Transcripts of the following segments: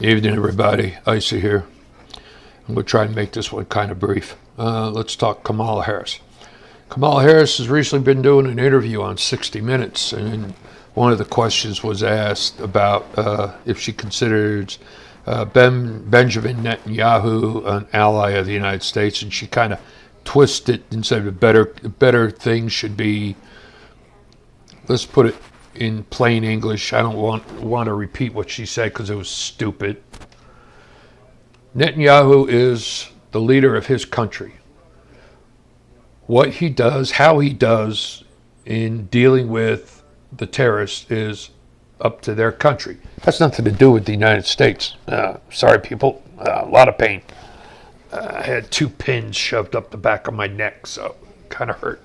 Evening, everybody. Icy here. I'm going to try and make this one kind of brief. Let's talk Kamala Harris. Kamala Harris has recently been doing an interview on 60 Minutes, and one of the questions was asked about if she considers Benjamin Netanyahu an ally of the United States, and she kind of twisted and said the better thing should be, let's put it in plain English. I don't want to repeat what she said because it was stupid. Netanyahu is the leader of his country. What he does, how he does in dealing with the terrorists is up to their country. Has nothing to do with the United States. Sorry, people. A lot of pain. I had 2 pins shoved up the back of my neck, so it kind of hurt.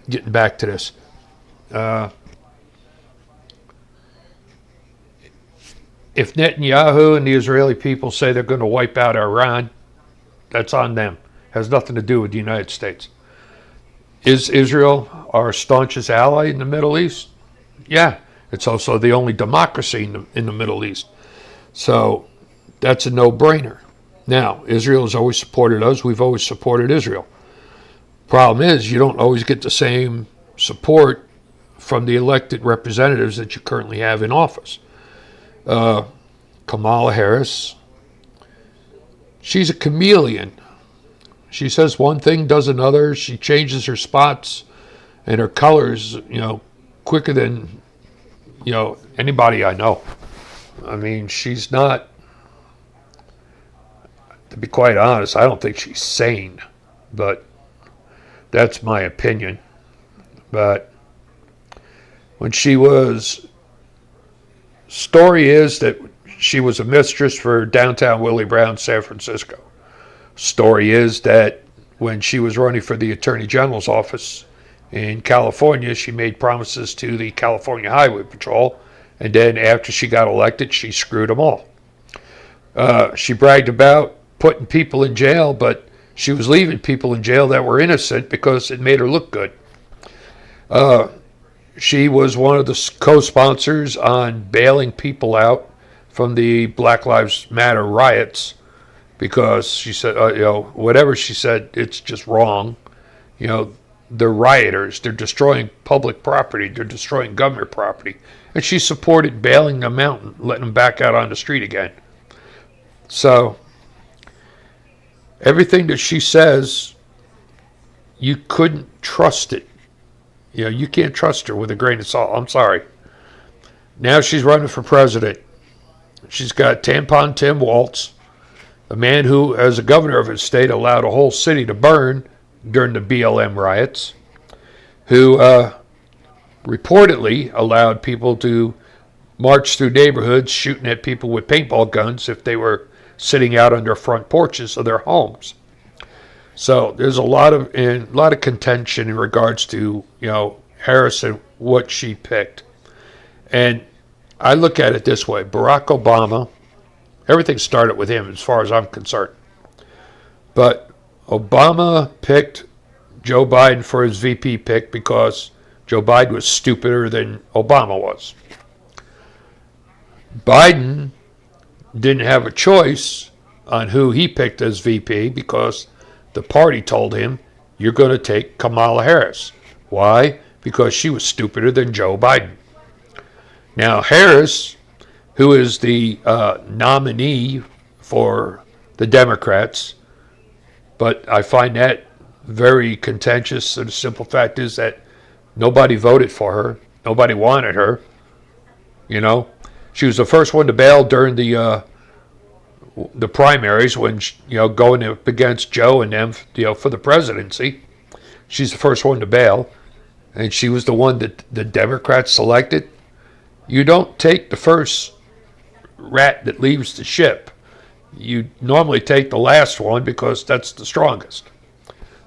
Getting back to this. If Netanyahu and the Israeli people say they're going to wipe out Iran, that's on them. Has nothing to do with the United States. Is Israel our staunchest ally in the Middle East? Yeah. It's also the only democracy in the Middle East. So that's a no-brainer. Now, Israel has always supported us. We've always supported Israel. Problem is, you don't always get the same support from the elected representatives that you currently have in office. Kamala Harris, she's a chameleon. She says one thing, does another. She changes her spots and her colors, quicker than, anybody I know. I mean, she's not, to be quite honest, I don't think she's sane, but that's my opinion. But when she was, story is that she was a mistress for downtown Willie Brown, San Francisco. Story is that when she was running for the Attorney General's office in California, she made promises to the California Highway Patrol, and then after she got elected, she screwed them all. She bragged about putting people in jail, but she was leaving people in jail that were innocent because it made her look good. She was one of the co-sponsors on bailing people out from the Black Lives Matter riots because she said, whatever she said, it's just wrong. They're rioters. They're destroying public property. They're destroying government property. And she supported bailing them out and letting them back out on the street again. So everything that she says, you couldn't trust it. You can't trust her with a grain of salt. I'm sorry. Now she's running for president. She's got Tampon Tim Walz, a man who, as a governor of his state, allowed a whole city to burn during the BLM riots, who reportedly allowed people to march through neighborhoods shooting at people with paintball guns if they were sitting out on their front porches of their homes. So there's a lot of contention in regards to Harris and what she picked, and I look at it this way: Barack Obama, everything started with him, as far as I'm concerned. But Obama picked Joe Biden for his VP pick because Joe Biden was stupider than Obama was. Biden didn't have a choice on who he picked as VP because the party told him, you're going to take Kamala Harris. Why? Because she was stupider than Joe Biden. Now, Harris, who is the nominee for the Democrats, but I find that very contentious. So the simple fact is that nobody voted for her. Nobody wanted her. She was the first one to bail during the primaries when, going up against Joe and them, for the presidency. She's the first one to bail, and she was the one that the Democrats selected. You don't take the first rat that leaves the ship. You normally take the last one because that's the strongest.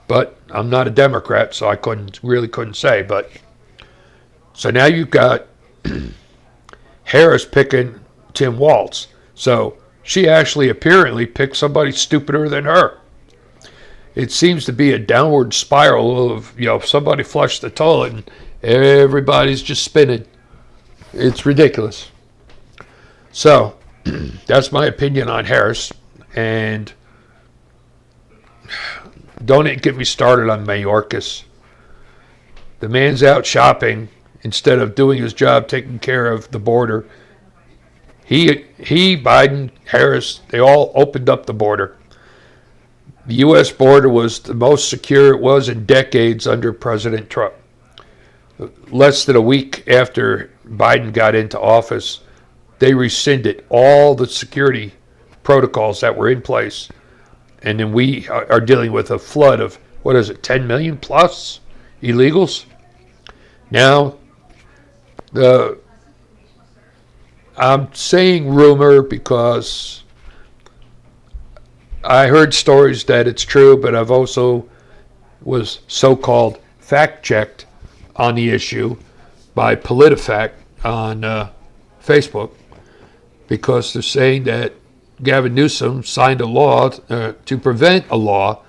But I'm not a Democrat, so I couldn't say. But so now you've got Harris picking Tim Walz. So she actually apparently picked somebody stupider than her. It seems to be a downward spiral of, somebody flushed the toilet and everybody's just spinning. It's ridiculous. So that's my opinion on Harris. And don't get me started on Mayorkas. The man's out shopping instead of doing his job, taking care of the border. He, Biden, Harris, they all opened up the border. The U.S. border was the most secure it was in decades under President Trump. Less than a week after Biden got into office, they rescinded all the security protocols that were in place. And then we are dealing with a flood of, 10 million plus illegals? Now, I'm saying rumor because I heard stories that it's true, but I've also was so-called fact-checked on the issue by PolitiFact on Facebook, because they're saying that Gavin Newsom signed a law to prevent a law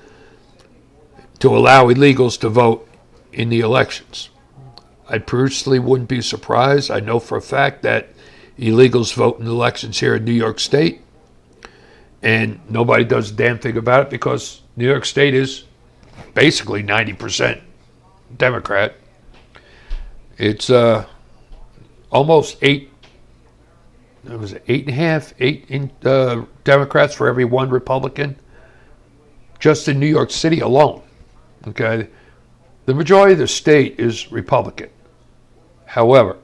to allow illegals to vote in the elections. I personally wouldn't be surprised. I know for a fact that illegals vote in elections here in New York State, and nobody does a damn thing about it because New York State is basically 90% Democrat. It's almost eight and a half Democrats for every one Republican, just in New York City alone. Okay, the majority of the state is Republican. However,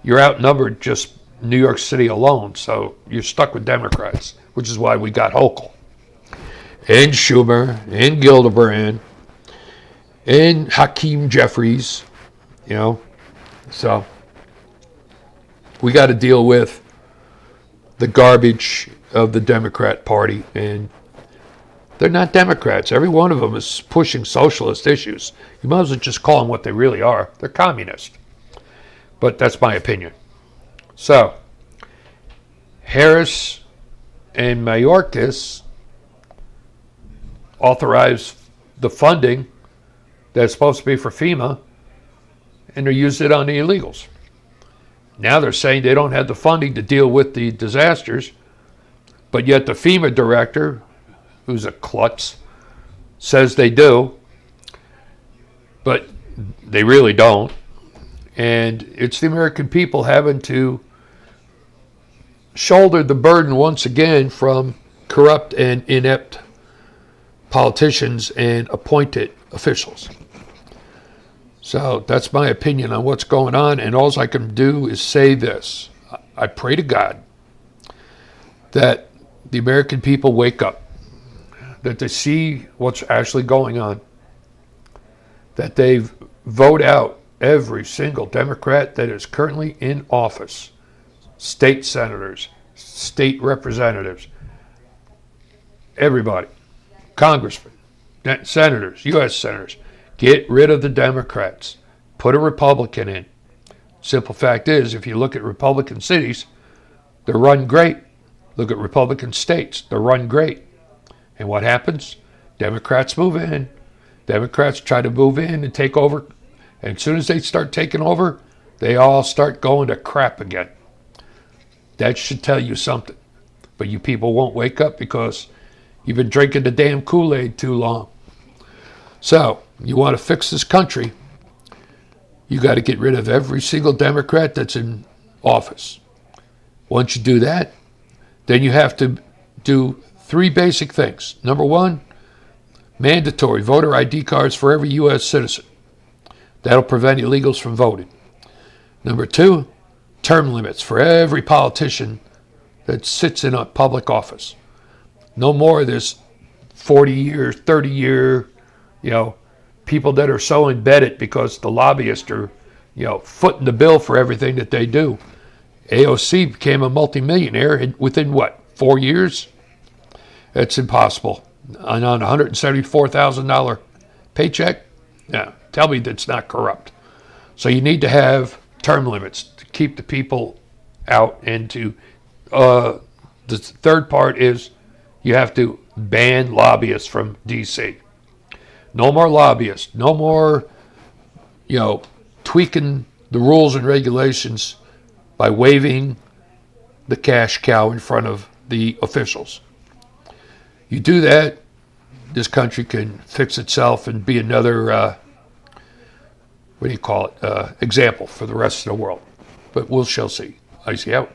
you're outnumbered just New York City alone, so you're stuck with Democrats, which is why we got Hochul and Schumer and Gillibrand and Hakeem Jeffries, so we got to deal with the garbage of the Democrat Party, and they're not Democrats. Every one of them is pushing socialist issues. You might as well just call them what they really are. They're communist. But that's my opinion. So, Harris and Mayorkas authorized the funding that's supposed to be for FEMA, and they used it on the illegals. Now they're saying they don't have the funding to deal with the disasters, but yet the FEMA director, who's a klutz, says they do, but they really don't. And it's the American people having to shoulder the burden once again from corrupt and inept politicians and appointed officials. So that's my opinion on what's going on, and all I can do is say this. I pray to God that the American people wake up, that they see what's actually going on, that they vote out every single Democrat that is currently in office, state senators, state representatives, everybody, congressmen, senators, U.S. senators. Get rid of the Democrats. Put a Republican in. Simple fact is, if you look at Republican cities, they're run great. Look at Republican states, they're run great. And what happens? Democrats move in. Democrats try to move in and take over. And as soon as they start taking over, they all start going to crap again. That should tell you something. But you people won't wake up because you've been drinking the damn Kool-Aid too long. So, you want to fix this country, you got to get rid of every single Democrat that's in office. Once you do that, then you have to do three basic things. Number one, mandatory voter ID cards for every U.S. citizen. That'll prevent illegals from voting. Number two, term limits for every politician that sits in a public office. No more of this 40-year, 30-year, people that are so embedded because the lobbyists are, footing the bill for everything that they do. AOC became a multimillionaire within 4 years? That's impossible. And on a $174,000 paycheck? Yeah, tell me that's not corrupt. So you need to have term limits to keep the people out. And to the third part is you have to ban lobbyists from D.C. No more lobbyists. No more, tweaking the rules and regulations by waiving the cash cow in front of the officials. You do that, this country can fix itself and be another, example for the rest of the world. But we shall see. Icy out.